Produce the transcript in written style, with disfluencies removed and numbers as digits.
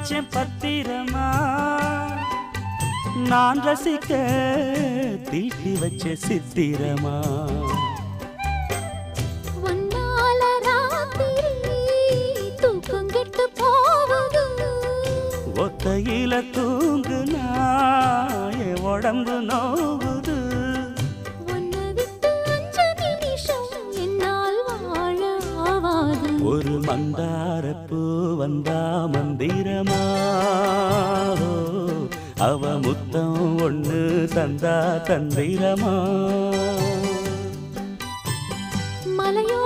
வச்சேன் பத்திரமா நான் ரசிக்க தீட்டி வச்ச சித்திரமா ஒத்தையில தூங்குனா என் உடம்பு நோவுது ஒரு மந்தாரப்பூ வந்தா மந்திரமா அவ முத்தம் ஒண்ணு தந்தா தந்திரமா மலையோ